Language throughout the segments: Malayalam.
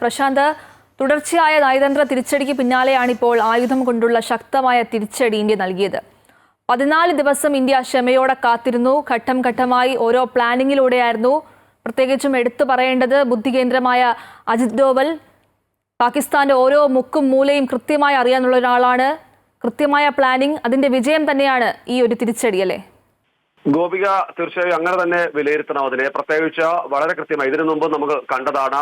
പ്രശാന്ത്, തുടർച്ചയായ നയതന്ത്ര തിരിച്ചടിക്ക് പിന്നാലെയാണ് ഇപ്പോൾ ആയുധം കൊണ്ടുള്ള ശക്തമായ തിരിച്ചടി ഇന്ത്യ നൽകിയത്. 14 ദിവസം ഇന്ത്യ ക്ഷമയോടെ കാത്തിരുന്നു. ഘട്ടം ഘട്ടമായി ഓരോ പ്ലാനിങ്ങിലൂടെയായിരുന്നു. പ്രത്യേകിച്ചും എടുത്തു പറയേണ്ടത് ബുദ്ധികേന്ദ്രമായ അജിത് ഡോവൽ പാകിസ്ഥാന്റെ ഓരോ മുക്കും മൂലയും കൃത്യമായി അറിയാനുള്ള ഒരാളാണ്. കൃത്യമായ പ്ലാനിംഗ്, അതിന്റെ വിജയം തന്നെയാണ് ഈ ഒരു തിരിച്ചടി, അല്ലേ? ഗോപിക, തീർച്ചയായും അങ്ങനെ തന്നെ വിലയിരുത്തണം അതിനെ. പ്രത്യേകിച്ച് വളരെ കൃത്യമായി ഇതിനു മുമ്പ് നമുക്ക് കണ്ടതാണ്.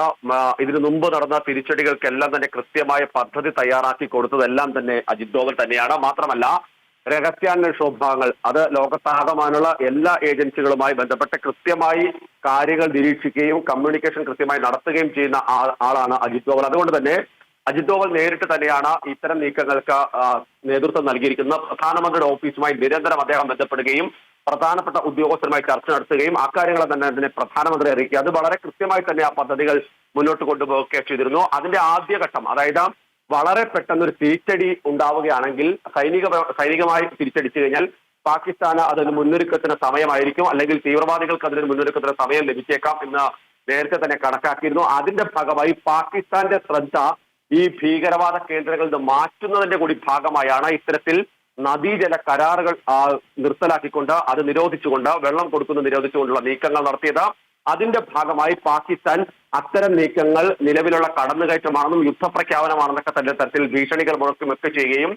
ഇതിനു മുമ്പ് നടന്ന തിരിച്ചടികൾക്കെല്ലാം തന്നെ കൃത്യമായ പദ്ധതി തയ്യാറാക്കി കൊടുത്തതെല്ലാം തന്നെ അജിത് ഡോവൽ തന്നെയാണ്. മാത്രമല്ല, രഹസ്യാന്വേഷണ വിഭാഗങ്ങൾ, അത് ലോകത്താകമാനുള്ള എല്ലാ ഏജൻസികളുമായി ബന്ധപ്പെട്ട് കൃത്യമായി കാര്യങ്ങൾ നിരീക്ഷിക്കുകയും കമ്മ്യൂണിക്കേഷൻ കൃത്യമായി നടത്തുകയും ചെയ്യുന്ന ആളാണ് അജിത് ഡോവൽ. അതുകൊണ്ട് തന്നെ അജിത് ഡോവൽ നേരിട്ട് തന്നെയാണ് ഇത്തരം നീക്കങ്ങൾക്ക് നേതൃത്വം നൽകിയിരിക്കുന്നത്. പ്രധാനമന്ത്രിയുടെ ഓഫീസുമായി നിരന്തരം അദ്ദേഹം ബന്ധപ്പെടുകയും പ്രധാനപ്പെട്ട ഉദ്യോഗസ്ഥരുമായി ചർച്ച നടത്തുകയും അക്കാര്യങ്ങൾ തന്നെ അതിനെ പ്രധാനമന്ത്രി അറിയിക്കുക, അത് വളരെ കൃത്യമായി തന്നെ ആ പദ്ധതികൾ മുന്നോട്ട് കൊണ്ടുപോവുകയൊക്കെ ചെയ്തിരുന്നു. അതിന്റെ ആദ്യഘട്ടം, അതായത് വളരെ പെട്ടെന്നൊരു തിരിച്ചടി ഉണ്ടാവുകയാണെങ്കിൽ സൈനികമായി തിരിച്ചടിച്ചു കഴിഞ്ഞാൽ പാകിസ്ഥാന് അതിന് മുന്നൊരുക്കത്തിന് സമയമായിരിക്കും, അല്ലെങ്കിൽ തീവ്രവാദികൾക്ക് അതിന് മുന്നൊരുക്കത്തിന് സമയം ലഭിച്ചേക്കാം എന്ന് നേരത്തെ തന്നെ കണക്കാക്കിയിരുന്നു. അതിന്റെ ഭാഗമായി പാകിസ്ഥാന്റെ ശ്രദ്ധ ഈ ഭീകരവാദ കേന്ദ്രങ്ങളിൽ നിന്ന് മാറ്റുന്നതിന്റെ കൂടി ഭാഗമായാണ് ഇത്തരത്തിൽ നദീജല കരാറുകൾ നിർത്തലാക്കിക്കൊണ്ട് അത് നിരോധിച്ചുകൊണ്ട് വെള്ളം കൊടുക്കുന്നത് നിരോധിച്ചുകൊണ്ടുള്ള നീക്കങ്ങൾ നടത്തിയത്. അതിന്റെ ഭാഗമായി പാകിസ്ഥാൻ അത്തരം നീക്കങ്ങൾ നിലവിലുള്ള കടന്നുകയറ്റമാണെന്നും യുദ്ധപ്രഖ്യാപനമാണെന്നൊക്കെ തന്നെ തരത്തിൽ ഭീഷണികൾ മുഴക്കുമൊക്കെ ചെയ്യുകയും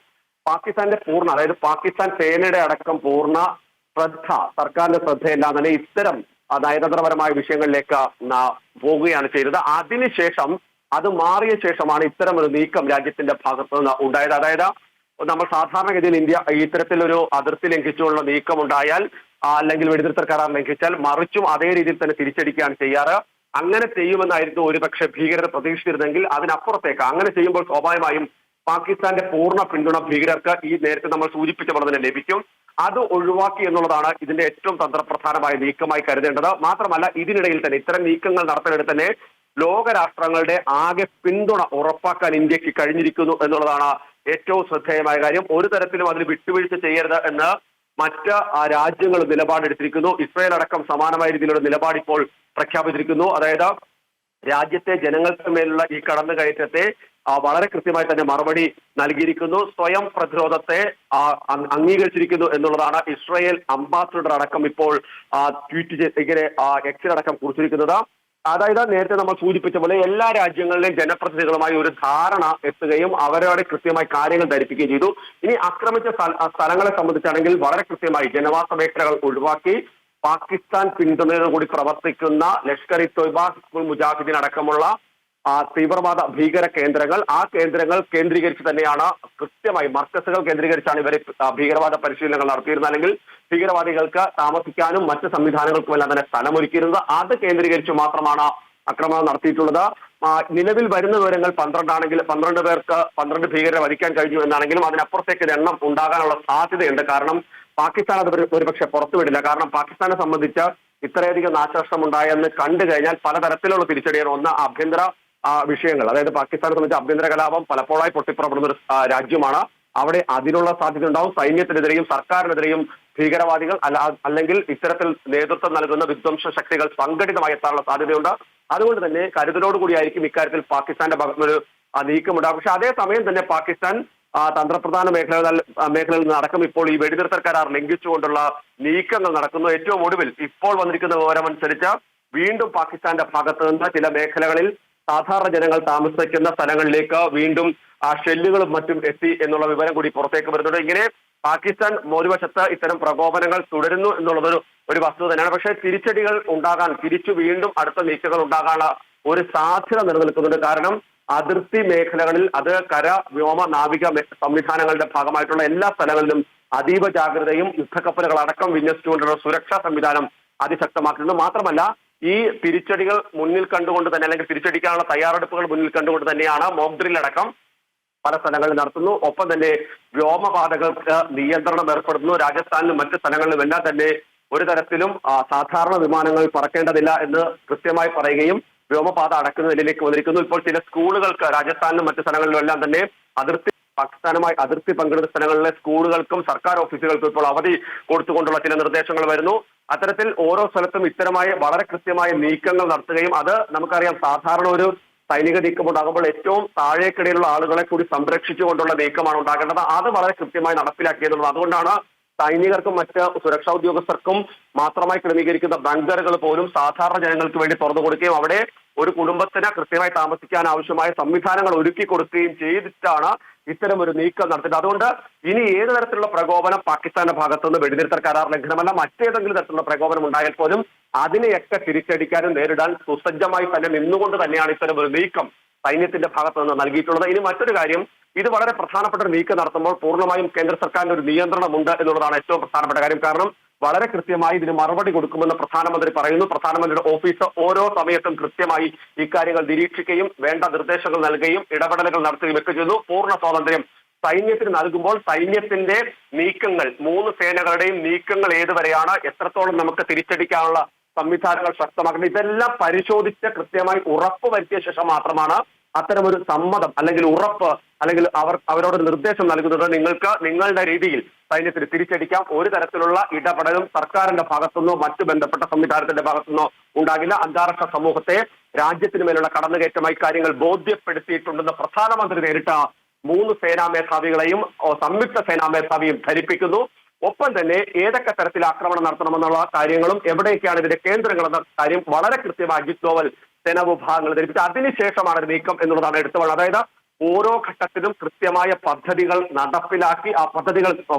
പാകിസ്ഥാന്റെ പൂർണ്ണ, അതായത് പാകിസ്ഥാൻ സേനയുടെ അടക്കം പൂർണ്ണ ശ്രദ്ധ, സർക്കാരിന്റെ ശ്രദ്ധയെല്ലാം തന്നെ ഇത്തരം നയതന്ത്രപരമായ വിഷയങ്ങളിലേക്ക് പോവുകയാണ് ചെയ്തത്. അതിനുശേഷം അത് മാറിയ ശേഷമാണ് ഇത്തരം ഒരു നീക്കം രാജ്യത്തിന്റെ ഭാഗത്ത് നിന്ന് ഉണ്ടായത്. അതായത് നമ്മൾ സാധാരണഗതിയിൽ ഇന്ത്യ ഇത്തരത്തിലൊരു അതിർത്തി ലംഘിച്ചുള്ള നീക്കം ഉണ്ടായാൽ അല്ലെങ്കിൽ വെടിനിർത്തൽ കരാർ ലംഘിച്ചാൽ മറിച്ചും അതേ രീതിയിൽ തന്നെ തിരിച്ചടിക്കുകയാണ് ചെയ്യാറ്. അങ്ങനെ ചെയ്യുമെന്നായിരുന്നു ഒരുപക്ഷെ ഭീകരർ പ്രതീക്ഷിച്ചിരുന്നെങ്കിൽ അതിനപ്പുറത്തേക്ക് അങ്ങനെ ചെയ്യുമ്പോൾ സ്വാഭാവികമായും പാകിസ്ഥാന്റെ പൂർണ്ണ പിന്തുണ ഭീകരർക്ക് ഈ നേരത്തെ നമ്മൾ സൂചിപ്പിച്ച പോലെ തന്നെ ലഭിക്കും. അത് ഒഴിവാക്കി എന്നുള്ളതാണ് ഇതിന്റെ ഏറ്റവും തന്ത്രപ്രധാനമായ നീക്കമായി കരുതേണ്ടത്. മാത്രമല്ല, ഇതിനിടയിൽ തന്നെ ഇത്തരം നീക്കങ്ങൾ നടത്തുന്നിടത്ത് തന്നെ ലോകരാഷ്ട്രങ്ങളുടെ ആകെ പിന്തുണ ഉറപ്പാക്കാൻ ഇന്ത്യക്ക് കഴിഞ്ഞിരിക്കുന്നു എന്നുള്ളതാണ് ഏറ്റവും ശ്രദ്ധേയമായ കാര്യം. ഒരു തരത്തിലും അതിന് വിട്ടുവീഴ്ച ചെയ്യരുത് എന്ന് മറ്റ് രാജ്യങ്ങൾ നിലപാടെടുത്തിരിക്കുന്നു. ഇസ്രായേൽ അടക്കം സമാനമായ രീതിയിലുള്ള നിലപാട് ഇപ്പോൾ പ്രഖ്യാപിച്ചിരിക്കുന്നു. അതായത് രാജ്യത്തെ ജനങ്ങൾക്ക് മേലുള്ള ഈ കടന്നുകയറ്റത്തെ വളരെ കൃത്യമായി തന്നെ മറുപടി നൽകിയിരിക്കുന്നു. സ്വയം പ്രതിരോധത്തെ അംഗീകരിച്ചിരിക്കുന്നു എന്നുള്ളതാണ് ഇസ്രായേൽ അംബാസഡർ അടക്കം ഇപ്പോൾ ട്വീറ്റ് ഇങ്ങനെ എക്സിലടക്കം കുറിച്ചിരിക്കുന്നത്. അതായത് നേരത്തെ നമ്മൾ സൂചിപ്പിച്ച പോലെ എല്ലാ രാജ്യങ്ങളിലെയും ജനപ്രതിനിധികളുമായി ഒരു ധാരണ എത്തുകയും അവരോട് കൃത്യമായി കാര്യങ്ങൾ ധരിപ്പിക്കുകയും ചെയ്തു. ഇനി ആക്രമിച്ച സ്ഥലങ്ങളെ സംബന്ധിച്ചാണെങ്കിൽ വളരെ കൃത്യമായി ജനവാസ മേഖലകൾ ഒഴിവാക്കി പാകിസ്ഥാൻ പിന്തുണയോടുകൂടി പ്രവർത്തിക്കുന്ന ലഷ്കർ ഇ തോയ്ബ, ഹിസ്ബുൾ മുജാഹിദീൻ അടക്കമുള്ള തീവ്രവാദ ഭീകര കേന്ദ്രങ്ങൾ, ആ കേന്ദ്രങ്ങൾ കേന്ദ്രീകരിച്ച് തന്നെയാണ് കൃത്യമായി മർക്കസുകൾ കേന്ദ്രീകരിച്ചാണ് ഇവരെ ഭീകരവാദ പരിശീലനങ്ങൾ നടത്തിയിരുന്നത്, അല്ലെങ്കിൽ ഭീകരവാദികൾക്ക് താമസിക്കാനും മറ്റ് സംവിധാനങ്ങൾക്കുമെല്ലാം തന്നെ സ്ഥലമൊരുക്കിയിരുന്നത്. അത് കേന്ദ്രീകരിച്ച് മാത്രമാണ് ആക്രമണം നടത്തിയിട്ടുള്ളത്. നിലവിൽ വരുന്ന വിവരങ്ങൾ 12 ആണെങ്കിൽ 12 പേർക്ക് 12 ഭീകരരെ വധിക്കാൻ കഴിഞ്ഞു എന്നാണെങ്കിലും അതിനപ്പുറത്തേക്ക് എണ്ണം ഉണ്ടാകാനുള്ള സാധ്യതയുണ്ട്. കാരണം പാകിസ്ഥാൻ അത് ഒരുപക്ഷെ പുറത്തുവിടില്ല. കാരണം പാകിസ്ഥാനെ സംബന്ധിച്ച് ഇത്രയധികം നാശനഷ്ടം ഉണ്ടായെന്ന് കണ്ടു കഴിഞ്ഞാൽ പലതരത്തിലുള്ള തിരിച്ചടിയാണ്. ഒന്ന്, ആഭ്യന്തര വിഷയങ്ങൾ, അതായത് പാകിസ്ഥാനെ സംബന്ധിച്ച് ആഭ്യന്തര കലാപം പലപ്പോഴായി പൊട്ടിപ്പുറപ്പെടുന്ന ഒരു രാജ്യമാണ്. അവിടെ അതിനുള്ള സാധ്യത ഉണ്ടാവും. സൈന്യത്തിനെതിരെയും സർക്കാരിനെതിരെയും ഭീകരവാദികൾ അല്ലെങ്കിൽ ഇത്തരത്തിൽ നേതൃത്വം നൽകുന്ന വിധ്വംസ ശക്തികൾ സംഘടിതമായി എത്താനുള്ള സാധ്യതയുണ്ട്. അതുകൊണ്ട് തന്നെ കരുതലോടുകൂടിയായിരിക്കും ഇക്കാര്യത്തിൽ പാകിസ്ഥാന്റെ ഭാഗത്തുനിന്നൊരു നീക്കമുണ്ടാകും. പക്ഷെ അതേസമയം തന്നെ പാകിസ്ഥാൻ തന്ത്രപ്രധാന മേഖലകളിൽ നിന്ന് അടക്കം ഇപ്പോൾ ഈ വെടിനിർത്തൽ കരാർ ലംഘിച്ചുകൊണ്ടുള്ള നീക്കങ്ങൾ നടക്കുന്നു. ഏറ്റവും ഒടുവിൽ ഇപ്പോൾ വന്നിരിക്കുന്ന വിവരമനുസരിച്ച് വീണ്ടും പാകിസ്ഥാന്റെ ഭാഗത്ത് നിന്ന് ചില മേഖലകളിൽ സാധാരണ ജനങ്ങൾ താമസിക്കുന്ന സ്ഥലങ്ങളിലേക്ക് വീണ്ടും ഷെല്ലുകളും മറ്റും എത്തി എന്നുള്ള വിവരം കൂടി പുറത്തേക്ക് വരുന്നുണ്ട്. ഇങ്ങനെ പാകിസ്ഥാൻ മറുവശത്ത് ഇത്തരം പ്രകോപനങ്ങൾ തുടരുന്നു എന്നുള്ളതൊരു വസ്തുത തന്നെയാണ്. പക്ഷേ തിരിച്ചടികൾ ഉണ്ടാകാൻ, തിരിച്ചു വീണ്ടും അടുത്ത നീക്കങ്ങൾ ഉണ്ടാകാനുള്ള ഒരു സാധ്യത നിലനിൽക്കുന്നുണ്ട്. കാരണം അതിർത്തി മേഖലകളിൽ, അത് കര, വ്യോമ, നാവിക സംവിധാനങ്ങളുടെ ഭാഗമായിട്ടുള്ള എല്ലാ സ്ഥലങ്ങളിലും അതീവ ജാഗ്രതയും യുദ്ധക്കപ്പലുകൾ അടക്കം വിന്യസിച്ചുകൊണ്ടുള്ള സുരക്ഷാ സംവിധാനം അതിശക്തമാക്കുന്നു. മാത്രമല്ല, ഈ തിരിച്ചടികൾ മുന്നിൽ കണ്ടുകൊണ്ട് തന്നെ, അല്ലെങ്കിൽ തിരിച്ചടിക്കാനുള്ള തയ്യാറെടുപ്പുകൾ മുന്നിൽ കണ്ടുകൊണ്ട് തന്നെയാണ് മോക്ക് ഡ്രിൽ അടക്കം പല സ്ഥലങ്ങളിൽ നടത്തുന്നു. ഒപ്പം തന്നെ വ്യോമപാതകൾക്ക് നിയന്ത്രണം ഏർപ്പെടുത്തുന്നു. രാജസ്ഥാനിലും മറ്റ് സ്ഥലങ്ങളിലും എല്ലാം തന്നെ ഒരു തരത്തിലും സാധാരണ വിമാനങ്ങൾ പറക്കേണ്ടതില്ല എന്ന് കൃത്യമായി പറയുകയും വ്യോമപാത അടക്കുന്ന നിലയിലേക്ക് വന്നിരിക്കുന്നു. ഇപ്പോൾ ചില സ്കൂളുകൾക്ക് രാജസ്ഥാനിലും മറ്റ് സ്ഥലങ്ങളിലും എല്ലാം തന്നെ പാകിസ്ഥാനുമായി അതിർത്തി പങ്കിടുന്ന സ്ഥലങ്ങളിലെ സ്കൂളുകൾക്കും സർക്കാർ ഓഫീസുകൾക്കും ഇപ്പോൾ അവധി കൊടുത്തുകൊണ്ടുള്ള ചില നിർദ്ദേശങ്ങൾ വരുന്നു. അത്തരത്തിൽ ഓരോ സ്ഥലത്തും ഇത്തരമായ വളരെ കൃത്യമായ നീക്കങ്ങൾ നടത്തുകയും, അത് നമുക്കറിയാം സാധാരണ ഒരു സൈനിക നീക്കം ഉണ്ടാകുമ്പോൾ ഏറ്റവും താഴേക്കിടയിലുള്ള ആളുകളെ കൂടി സംരക്ഷിച്ചുകൊണ്ടുള്ള നീക്കമാണ് ഉണ്ടാകേണ്ടത്. അത് വളരെ കൃത്യമായി നടപ്പിലാക്കിയെന്നുള്ളത്. അതുകൊണ്ടാണ് സൈനികർക്കും മറ്റ് സുരക്ഷാ ഉദ്യോഗസ്ഥർക്കും മാത്രമായി ക്രമീകരിക്കുന്ന ബങ്കറുകൾ പോലും സാധാരണ ജനങ്ങൾക്ക് വേണ്ടി തുറന്നു കൊടുക്കുകയും അവിടെ ഒരു കുടുംബത്തിന് കൃത്യമായി താമസിക്കാൻ ആവശ്യമായ സംവിധാനങ്ങൾ ഒരുക്കി കൊടുക്കുകയും ചെയ്തിട്ടാണ് ഇത്തരം ഒരു നീക്കം നടത്തുന്നത്. അതുകൊണ്ട് ഇനി ഏത് തരത്തിലുള്ള പ്രകോപനം പാകിസ്ഥാന്റെ ഭാഗത്തുനിന്ന് വെടിനിർത്തൽ കരാർ ലംഘനമല്ല മറ്റേതെങ്കിലും തരത്തിലുള്ള പ്രകോപനം ഉണ്ടായാൽ പോലും അതിനെയൊക്കെ തിരിച്ചടിക്കാനും നേരിടാൻ സുസജ്ജമായി തന്നെ നിന്നുകൊണ്ട് തന്നെയാണ് ഇത്തരം ഒരു നീക്കം സൈന്യത്തിന്റെ ഭാഗത്തു നിന്ന് നൽകിയിട്ടുള്ളത്. ഇനി മറ്റൊരു കാര്യം, ഇത് വളരെ പ്രധാനപ്പെട്ട ഒരു നീക്കം നടത്തുമ്പോൾ പൂർണ്ണമായും കേന്ദ്ര സർക്കാരിന്റെ ഒരു നിയന്ത്രണമുണ്ട് എന്നുള്ളതാണ് ഏറ്റവും പ്രധാനപ്പെട്ട കാര്യം. കാരണം വളരെ കൃത്യമായി ഇതിന് മറുപടി കൊടുക്കുമെന്ന് പ്രധാനമന്ത്രി പറയുന്നു. പ്രധാനമന്ത്രിയുടെ ഓഫീസ് ഓരോ സമയത്തും കൃത്യമായി ഇക്കാര്യങ്ങൾ നിരീക്ഷിക്കുകയും വേണ്ട നിർദ്ദേശങ്ങൾ നൽകുകയും ഇടപെടലുകൾ നടത്തുകയും ഒക്കെ ചെയ്യുന്നു. പൂർണ്ണ സ്വാതന്ത്ര്യം സൈന്യത്തിന് നൽകുമ്പോൾ സൈന്യത്തിന്റെ നീക്കങ്ങൾ, മൂന്ന് സേനകളുടെയും നീക്കങ്ങൾ ഏതുവരെയാണ്, എത്രത്തോളം നമുക്ക് തിരിച്ചടിക്കാനുള്ള സംവിധാനങ്ങൾ ശക്തമാക്കണം, ഇതെല്ലാം പരിശോധിച്ച് കൃത്യമായി ഉറപ്പ് വരുത്തിയ ശേഷം മാത്രമാണ് അത്തരമൊരു സമ്മതം അല്ലെങ്കിൽ ഉറപ്പ് അല്ലെങ്കിൽ അവരോട് നിർദ്ദേശം നൽകുന്നത് നിങ്ങൾക്ക് നിങ്ങളുടെ രീതിയിൽ സൈന്യത്തിന് തിരിച്ചടിക്കാം. ഒരു തരത്തിലുള്ള ഇടപെടലും സർക്കാരിന്റെ ഭാഗത്തുനിന്നോ മറ്റു ബന്ധപ്പെട്ട സംവിധാനത്തിന്റെ ഭാഗത്തുനിന്നോ ഉണ്ടാകില്ല. അന്താരാഷ്ട്ര സമൂഹത്തെ രാജ്യത്തിന് മേലുള്ള കടന്നുകയറ്റമായി കാര്യങ്ങൾ ബോധ്യപ്പെടുത്തിയിട്ടുണ്ടെന്ന് പ്രധാനമന്ത്രി നേരിട്ട മൂന്ന് സേനാ മേധാവികളെയും സംയുക്ത സേനാ മേധാവിയും ധരിപ്പിക്കുന്നു. ഒപ്പം തന്നെ ഏതൊക്കെ തരത്തിൽ ആക്രമണം നടത്തണമെന്നുള്ള കാര്യങ്ങളും എവിടെയൊക്കെയാണ് ഇതിന്റെ കേന്ദ്രങ്ങൾ എന്ന കാര്യം വളരെ കൃത്യമായി അജിത് ഡോവൽ സേനാ വിഭാഗങ്ങൾ ധരിപ്പിച്ചു. അതിനുശേഷമാണ് നീക്കം എന്നുള്ളതാണ് എടുത്തു പറയുന്നത്. അതായത് ഓരോ ഘട്ടത്തിലും കൃത്യമായ പദ്ധതികൾ നടപ്പിലാക്കി ആ പദ്ധതികൾ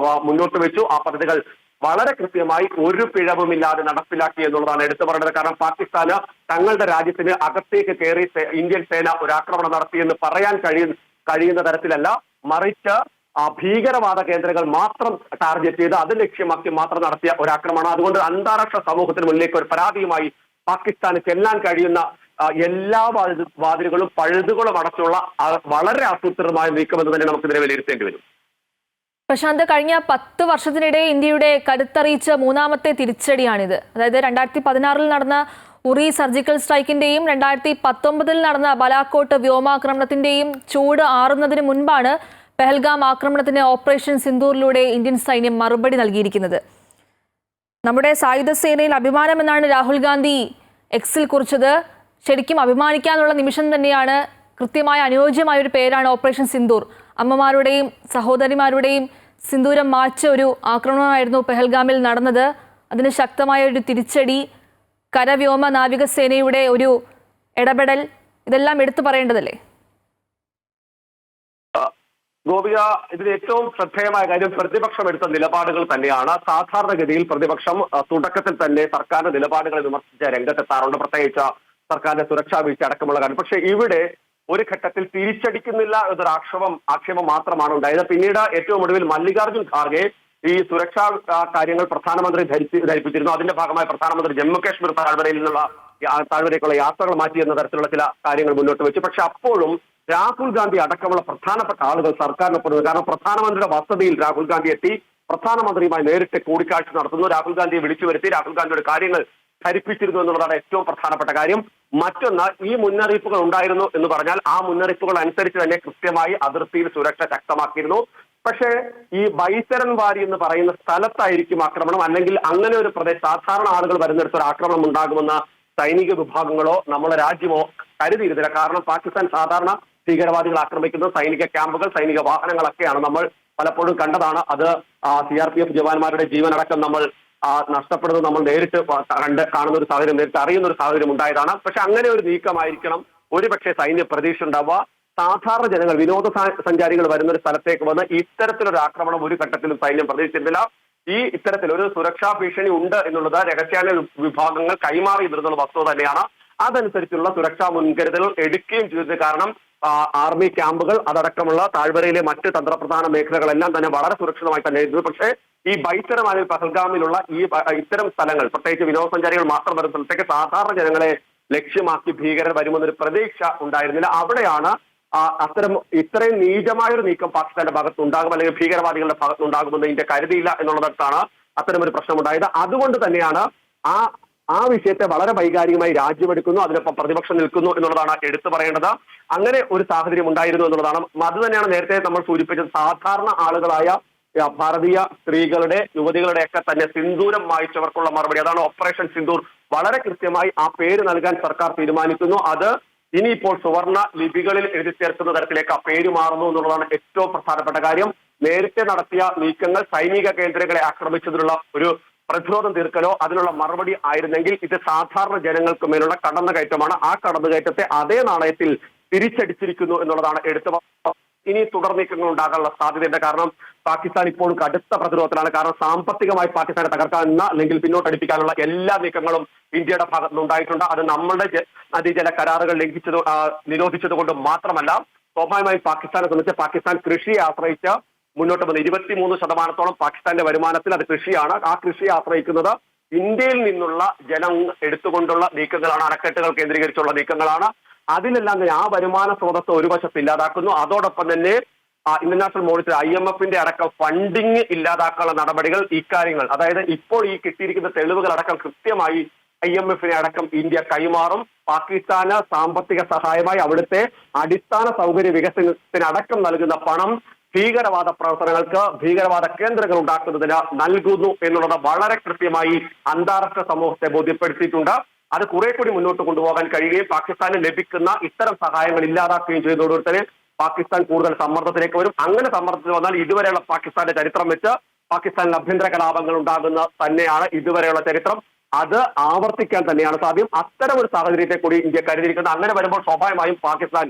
മുന്നോട്ട് വെച്ചു. ആ പദ്ധതികൾ വളരെ കൃത്യമായി ഒരു പിഴവുമില്ലാതെ നടപ്പിലാക്കി എന്നുള്ളതാണ് എടുത്തു പറയുന്നത്. കാരണം പാകിസ്ഥാന് തങ്ങളുടെ രാജ്യത്തിന് അകത്തേക്ക് കയറി ഇന്ത്യൻ സേന ഒരു ആക്രമണം നടത്തിയെന്ന് പറയാൻ കഴിയുന്ന തരത്തിലല്ല, മറിച്ച് ആ ഭീകരവാദ കേന്ദ്രങ്ങൾ മാത്രം ടാർഗറ്റ് ചെയ്ത് അത് ലക്ഷ്യമാക്കി മാത്രം നടത്തിയ ഒരു ആക്രമണം. അതുകൊണ്ട് അന്താരാഷ്ട്ര സമൂഹത്തിന് മുന്നിലേക്ക് ഒരു പരാതിയുമായി പാകിസ്ഥാന് ചെല്ലാൻ കഴിയുന്ന എല്ലാ വാതിലുകളും പഴുതുകളും അടച്ചുള്ള വളരെ ആസൂത്രിതമായ നീക്കം എന്ന് തന്നെ നമുക്കിതിനെ വിലയിരുത്തേണ്ടി വരും. പ്രശാന്ത്, കഴിഞ്ഞ 10 വർഷത്തിനിടെ ഇന്ത്യയുടെ കരുത്തറിയിച്ച മൂന്നാമത്തെ തിരിച്ചടിയാണിത്. അതായത് 2016 നടന്ന ഉറി സർജിക്കൽ സ്ട്രൈക്കിന്റെയും 2019 നടന്ന ബലാക്കോട്ട് വ്യോമാക്രമണത്തിന്റെയും ചൂട് ആറുന്നതിന് മുൻപാണ് പെഹൽഗാം ആക്രമണത്തിന് ഓപ്പറേഷൻ സിന്ദൂറിലൂടെ ഇന്ത്യൻ സൈന്യം മറുപടി നൽകിയിരിക്കുന്നത്. നമ്മുടെ സായുധ സേനയിൽ അഭിമാനമെന്നാണ് രാഹുൽ ഗാന്ധി എക്സിൽ കുറിച്ചത്. ശരിക്കും അഭിമാനിക്കാനുള്ള നിമിഷം തന്നെയാണ്. കൃത്യമായ അനുയോജ്യമായ ഒരു പേരാണ് ഓപ്പറേഷൻ സിന്ദൂർ. അമ്മമാരുടെയും സഹോദരിമാരുടെയും സിന്ദൂരം മായ്ച്ച ഒരു ആക്രമണമായിരുന്നു പെഹൽഗാമിൽ നടന്നത്. അതിന് ശക്തമായ ഒരു തിരിച്ചടി, കരവ്യോമ നാവികസേനയുടെ ഒരു ഇടപെടൽ, ഇതെല്ലാം എടുത്തു പറയേണ്ടതല്ലേ? ഗോപിക, ഇതിൽ ഏറ്റവും ശ്രദ്ധേയമായ കാര്യം പ്രതിപക്ഷം എടുത്ത നിലപാടുകൾ തന്നെയാണ്. സാധാരണഗതിയിൽ പ്രതിപക്ഷം തുടക്കത്തിൽ തന്നെ സർക്കാരിന്റെ നിലപാടുകളെ വിമർശിച്ച രംഗത്തെത്താറുണ്ട്, പ്രത്യേകിച്ച് സർക്കാരിന്റെ സുരക്ഷാ വീഴ്ച അടക്കമുള്ള കാര്യം. പക്ഷേ ഇവിടെ ഒരു ഘട്ടത്തിൽ തിരിച്ചടിക്കുന്നില്ല എന്നൊരു ആക്ഷേപം മാത്രമാണ് ഉണ്ടായത്. പിന്നീട് ഏറ്റവും ഒടുവിൽ മല്ലികാർജ്ജുൻ ഖാർഗെ ഈ സുരക്ഷാ കാര്യങ്ങൾ പ്രധാനമന്ത്രി ധരിപ്പിച്ചിരുന്നു. അതിന്റെ ഭാഗമായി പ്രധാനമന്ത്രി ജമ്മു കാശ്മീർ താഴ്വരയിലേക്കുള്ള യാത്രകൾ മാറ്റി എന്ന തരത്തിലുള്ള ചില കാര്യങ്ങൾ മുന്നോട്ട് വെച്ചു. പക്ഷെ അപ്പോഴും രാഹുൽ ഗാന്ധി അടക്കമുള്ള പ്രധാനപ്പെട്ട ആളുകൾ സർക്കാരിനൊപ്പം, കാരണം പ്രധാനമന്ത്രിയുടെ വസതിയിൽ രാഹുൽ ഗാന്ധി എത്തി പ്രധാനമന്ത്രിയുമായി നേരിട്ട് കൂടിക്കാഴ്ച നടത്തുന്നു. രാഹുൽ ഗാന്ധിയെ വിളിച്ചു വരുത്തി രാഹുൽ ഗാന്ധിയുടെ കാര്യങ്ങൾ ധരിപ്പിച്ചിരുന്നു എന്നുള്ളതാണ് ഏറ്റവും പ്രധാനപ്പെട്ട കാര്യം. മറ്റൊന്ന്, ഈ മുന്നറിയിപ്പുകൾ ഉണ്ടായിരുന്നു എന്ന് പറഞ്ഞാൽ ആ മുന്നറിയിപ്പുകൾ അനുസരിച്ച് തന്നെ കൃത്യമായി അതിർത്തിയിൽ സുരക്ഷ ശക്തമാക്കിയിരുന്നു. പക്ഷേ ഈ ബൈസരൻ വാരി എന്ന് പറയുന്ന സ്ഥലത്തായിരിക്കും ആക്രമണം, അല്ലെങ്കിൽ അങ്ങനെ ഒരു സാധാരണ ആളുകൾ വരുന്നിടത്ത് ഒരു ആക്രമണം ഉണ്ടാകുമെന്ന് സൈനിക വിഭാഗങ്ങളോ നമ്മുടെ രാജ്യമോ കരുതിയിരുന്നില്ല. കാരണം പാകിസ്ഥാൻ സാധാരണ ഭീകരവാദികൾ ആക്രമിക്കുന്ന സൈനിക ക്യാമ്പുകൾ, സൈനിക വാഹനങ്ങളൊക്കെയാണ് നമ്മൾ പലപ്പോഴും കണ്ടതാണ്. അത് CRPF ജവാന്മാരുടെ ജീവനടക്കം നമ്മൾ നഷ്ടപ്പെടുന്നത് നമ്മൾ നേരിട്ട് കാണുന്ന ഒരു സാഹചര്യം, നേരിട്ട് അറിയുന്ന ഒരു സാഹചര്യം ഉണ്ടായതാണ്. പക്ഷെ അങ്ങനെ ഒരു നീക്കമായിരിക്കണം ഒരുപക്ഷെ സൈന്യ പ്രതീക്ഷ ഉണ്ടാവുക. സാധാരണ ജനങ്ങൾ, വിനോദസഞ്ചാരികൾ വരുന്ന ഒരു സ്ഥലത്തേക്ക് വന്ന് ഇത്തരത്തിലൊരു ആക്രമണം ഒരു ഘട്ടത്തിലും സൈന്യം പ്രതീക്ഷിച്ചിരുന്നില്ല. ഇത്തരത്തിലൊരു സുരക്ഷാ ഭീഷണി ഉണ്ട് എന്നുള്ളത് രഹസ്യാന്വേഷണ വിഭാഗങ്ങൾ കൈമാറിയിരുന്നുള്ള വസ്തുത തന്നെയാണ്. അതനുസരിച്ചുള്ള സുരക്ഷാ മുൻകരുതലുകൾ എടുക്കുകയും ചെയ്തത്. കാരണം ആർമി ക്യാമ്പുകൾ അതടക്കമുള്ള താഴ്വരയിലെ മറ്റ് തന്ത്രപ്രധാന മേഖലകളെല്ലാം തന്നെ വളരെ സുരക്ഷിതമായി തന്നെ ഇരുന്നു. പക്ഷേ ഈ ബൈത്തരമായ പഹൽഗാമിലുള്ള ഇത്തരം സ്ഥലങ്ങൾ, പ്രത്യേകിച്ച് വിനോദസഞ്ചാരികൾ മാത്രം വരുന്ന സ്ഥലത്തേക്ക് സാധാരണ ജനങ്ങളെ ലക്ഷ്യമാക്കി ഭീകരർ വരുമെന്നൊരു പ്രതീക്ഷ ഉണ്ടായിരുന്നില്ല. അവിടെയാണ് ഇത്രയും നീചമായൊരു നീക്കം പാകിസ്ഥാന്റെ ഭാഗത്തുണ്ടാകും, അല്ലെങ്കിൽ ഭീകരവാദികളുടെ ഭാഗത്തുണ്ടാകുമെന്ന് ഇന്ത്യ കരുതിയില്ല എന്നുള്ളിടത്താണ് അത്തരമൊരു പ്രശ്നമുണ്ടായത്. അതുകൊണ്ട് തന്നെയാണ് ആ വിഷയത്തെ വളരെ വൈകാരികമായി രാജ്യമെടുക്കുന്നു, അതിനൊപ്പം പ്രതിപക്ഷം നിൽക്കുന്നു എന്നുള്ളതാണ് എടുത്തു പറയേണ്ടത്. അങ്ങനെ ഒരു സാഹചര്യം ഉണ്ടായിരുന്നു എന്നുള്ളതാണ്. അത് തന്നെയാണ് നേരത്തെ നമ്മൾ സൂചിപ്പിച്ചത്. സാധാരണ ആളുകളായ ഭാരതീയ സ്ത്രീകളുടെ, യുവതികളുടെ ഒക്കെ തന്നെ സിന്ദൂരം മായ്ച്ചവർക്കുള്ള മറുപടി. അതാണ് ഓപ്പറേഷൻ സിന്ദൂർ. വളരെ കൃത്യമായി ആ പേര് നൽകാൻ സർക്കാർ തീരുമാനിക്കുന്നു. അത് ഇനിയിപ്പോൾ സുവർണ ലിപികളിൽ എഴുതി ചേർക്കുന്ന തരത്തിലേക്ക് ആ പേര് മാറുന്നു എന്നുള്ളതാണ് ഏറ്റവും പ്രധാനപ്പെട്ട കാര്യം. നേരത്തെ നടത്തിയ നീക്കങ്ങൾ സൈനിക കേന്ദ്രങ്ങളെ ആക്രമിച്ചതിനുള്ള ഒരു പ്രതിരോധം തീർക്കലോ അതിനുള്ള മറുപടി ആയിരുന്നെങ്കിൽ ഇത് സാധാരണ ജനങ്ങൾക്ക് മേലുള്ള കടന്നുകയറ്റമാണ്. ആ കടന്നുകയറ്റത്തെ അതേ നാണയത്തിൽ തിരിച്ചടിച്ചിരിക്കുന്നു എന്നുള്ളതാണ് ഇനി തുടർ നീക്കങ്ങൾ ഉണ്ടാകാനുള്ള സാധ്യതയുണ്ട്. കാരണം പാകിസ്ഥാൻ ഇപ്പോഴും കടുത്ത പ്രതിരോധത്തിലാണ്. കാരണം സാമ്പത്തികമായി പാകിസ്ഥാനെ തകർക്കാനുള്ള അല്ലെങ്കിൽ പിന്നോട്ടടിപ്പിക്കാനുള്ള എല്ലാ നീക്കങ്ങളും ഇന്ത്യയുടെ ഭാഗത്ത് നിന്നുണ്ടായിട്ടുണ്ട്. അത് നമ്മളുടെ നദീജല കരാറുകൾ നിരോധിച്ചത് കൊണ്ട് മാത്രമല്ല, സ്വാഭാവികമായും പാകിസ്ഥാനെ സംബന്ധിച്ച് പാകിസ്ഥാൻ കൃഷിയെ ആശ്രയിച്ച് മുന്നോട്ട് വന്ന് 23% പാകിസ്ഥാന്റെ വരുമാനത്തിൽ അത് കൃഷിയാണ്. ആ കൃഷിയെ ആശ്രയിക്കുന്നത് ഇന്ത്യയിൽ നിന്നുള്ള ജലം എടുത്തുകൊണ്ടുള്ള നീക്കങ്ങളാണ്, അണക്കെട്ടുകൾ കേന്ദ്രീകരിച്ചുള്ള നീക്കങ്ങളാണ്. അതിലെല്ലാം തന്നെ ആ വരുമാന സ്രോതസ് ഒരു വശത്ത് ഇല്ലാതാക്കുന്നു. അതോടൊപ്പം തന്നെ ഇന്റർനാഷണൽ മോണിറ്ററി IMF അടക്കം ഫണ്ടിങ് ഇല്ലാതാക്കാനുള്ള നടപടികൾ, ഇക്കാര്യങ്ങൾ അതായത് ഇപ്പോൾ ഈ കിട്ടിയിരിക്കുന്ന തെളിവുകൾ അടക്കം കൃത്യമായി IMF അടക്കം ഇന്ത്യ കൈമാറും. പാകിസ്ഥാന് സാമ്പത്തിക സഹായമായി അവിടുത്തെ അടിസ്ഥാന സൗകര്യ വികസനത്തിനടക്കം നൽകുന്ന പണം ഭീകരവാദ പ്രവർത്തനങ്ങൾക്ക്, ഭീകരവാദ കേന്ദ്രങ്ങൾ ഉണ്ടാക്കുന്നതിന് നൽകുന്നു എന്നുള്ളത് വളരെ കൃത്യമായി അന്താരാഷ്ട്ര സമൂഹത്തെ ബോധ്യപ്പെടുത്തിയിട്ടുണ്ട്. അത് കുറെ കൂടി മുന്നോട്ട് കൊണ്ടുപോകാൻ കഴിയുകയും പാകിസ്ഥാന് ലഭിക്കുന്ന ഇത്തരം സഹായങ്ങൾ ഇല്ലാതാക്കുകയും ചെയ്തതോടുകൂടി തന്നെ പാകിസ്ഥാൻ കൂടുതൽ സമ്മർദ്ദത്തിലേക്ക് വരും. അങ്ങനെ സമ്മർദ്ദത്തിൽ വന്നാൽ ഇതുവരെയുള്ള പാകിസ്ഥാന്റെ ചരിത്രം വെച്ച് പാകിസ്ഥാനിൽ ആഭ്യന്തര കലാപങ്ങൾ ഉണ്ടാകുന്ന തന്നെയാണ് ഇതുവരെയുള്ള ചരിത്രം. അത് ആവർത്തിക്കാൻ തന്നെയാണ് സാധ്യം. അത്തരം ഒരു സാഹചര്യത്തെ കൂടി ഇന്ത്യ കരുതിയിരിക്കുന്നത്. അങ്ങനെ വരുമ്പോൾ സ്വാഭാവികമായും പാകിസ്ഥാൻ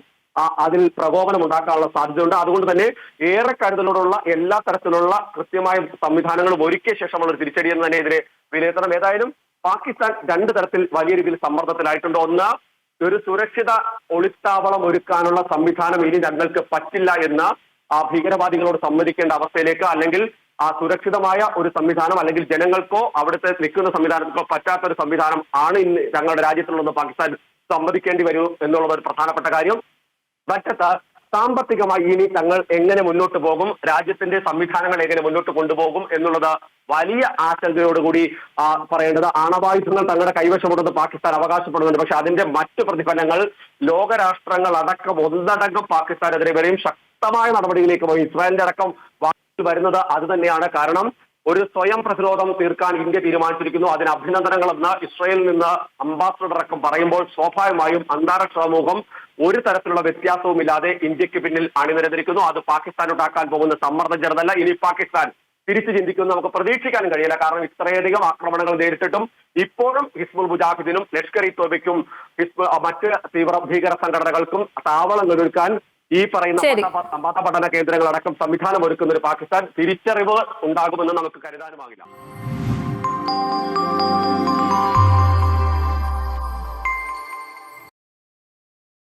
അതിൽ പ്രകോപനം ഉണ്ടാക്കാനുള്ള സാധ്യതയുണ്ട്. അതുകൊണ്ട് തന്നെ ഏറെ കരുതലോടുള്ള എല്ലാ തരത്തിലുള്ള കൃത്യമായ സംവിധാനങ്ങളും ഒരുക്കിയ ശേഷമുള്ള ഒരു തിരിച്ചടി എന്ന് തന്നെ ഇതിനെ വിലയിരുത്തണം. ഏതായാലും പാകിസ്ഥാൻ രണ്ട് തരത്തിൽ വലിയ രീതിയിൽ സമ്മർദ്ദത്തിലായിട്ടുണ്ട്. ഒന്ന്, ഒരു സുരക്ഷിത ഒളിത്താവളം ഒരുക്കാനുള്ള സംവിധാനം ഇനി ഞങ്ങൾക്ക് പറ്റില്ല എന്ന് ഭീകരവാദികളോട് സമ്മതിക്കേണ്ട അവസ്ഥയിലേക്ക്, അല്ലെങ്കിൽ സുരക്ഷിതമായ ഒരു സംവിധാനം അല്ലെങ്കിൽ ജനങ്ങൾക്കോ അവിടുത്തെ നിൽക്കുന്ന സംവിധാനത്തിനോ പറ്റാത്ത ഒരു സംവിധാനം ആണ് ഇന്ന് ഞങ്ങളുടെ രാജ്യത്തുള്ളതെന്ന് പാകിസ്ഥാൻ സമ്മതിക്കേണ്ടി വരും എന്നുള്ളത് ഒരു പ്രധാനപ്പെട്ട കാര്യം. മറ്റത്ത് സാമ്പത്തികമായി ഇനി തങ്ങൾ എങ്ങനെ മുന്നോട്ട് പോകും, രാജ്യത്തിന്റെ സംവിധാനങ്ങൾ എങ്ങനെ മുന്നോട്ട് കൊണ്ടുപോകും എന്നുള്ളത് വലിയ ആശങ്കയോടുകൂടി പറയേണ്ടത്. ആണവായുധങ്ങൾ തങ്ങളുടെ കൈവശമുണ്ടെന്ന് പാകിസ്ഥാൻ അവകാശപ്പെടുന്നുണ്ട്. പക്ഷെ അതിന്റെ മറ്റു പ്രതിഫലങ്ങൾ ലോകരാഷ്ട്രങ്ങൾ അടക്കം ഒന്നടങ്കം പാകിസ്ഥാനെതിരെ വരെയും ശക്തമായ നടപടിയിലേക്ക് പോയി. ഇസ്രായേലിന്റെ അടക്കം വരുന്നത് അത് തന്നെയാണ്. കാരണം ഒരു സ്വയം പ്രതിരോധം തീർക്കാൻ ഇന്ത്യ തീരുമാനിച്ചിരിക്കുന്നു. അതിന് അഭിനന്ദനങ്ങളെന്ന് ഇസ്രായേലിൽ നിന്ന് അംബാസഡർ അടക്കം പറയുമ്പോൾ സ്വാഭാവികമായും അന്താരാഷ്ട്ര സമൂഹം ഒരു തരത്തിലുള്ള വ്യത്യാസവുമില്ലാതെ ഇന്ത്യക്ക് പിന്നിൽ അണിനിരന്നിരിക്കുന്നു. അത് പാകിസ്ഥാൻ ഉണ്ടാക്കാൻ പോകുന്ന സമ്മർദ്ദം ചെറുതല്ല. ഇനി പാകിസ്ഥാൻ തിരിച്ചു ചിന്തിക്കുന്നു നമുക്ക് പ്രതീക്ഷിക്കാനും കഴിയില്ല. കാരണം ഇത്രയധികം ആക്രമണങ്ങൾ നേരിട്ടിട്ടും ഇപ്പോഴും ഹിസ്ബുൾ മുജാഹിദിനും ലഷ്കർ-ഇ-തോയ്ബയ്ക്കും മറ്റ് തീവ്ര ഭീകര സംഘടനകൾക്കും താവളങ്ങൾ ഒരുക്കാൻ ഈ പറയുന്ന മതപഠന കേന്ദ്രങ്ങളടക്കം സംവിധാനം ഒരുക്കുന്ന ഒരു പാകിസ്ഥാൻ തിരിച്ചറിവ് ഉണ്ടാകുമെന്ന് നമുക്ക് കരുതാനുമാകില്ല.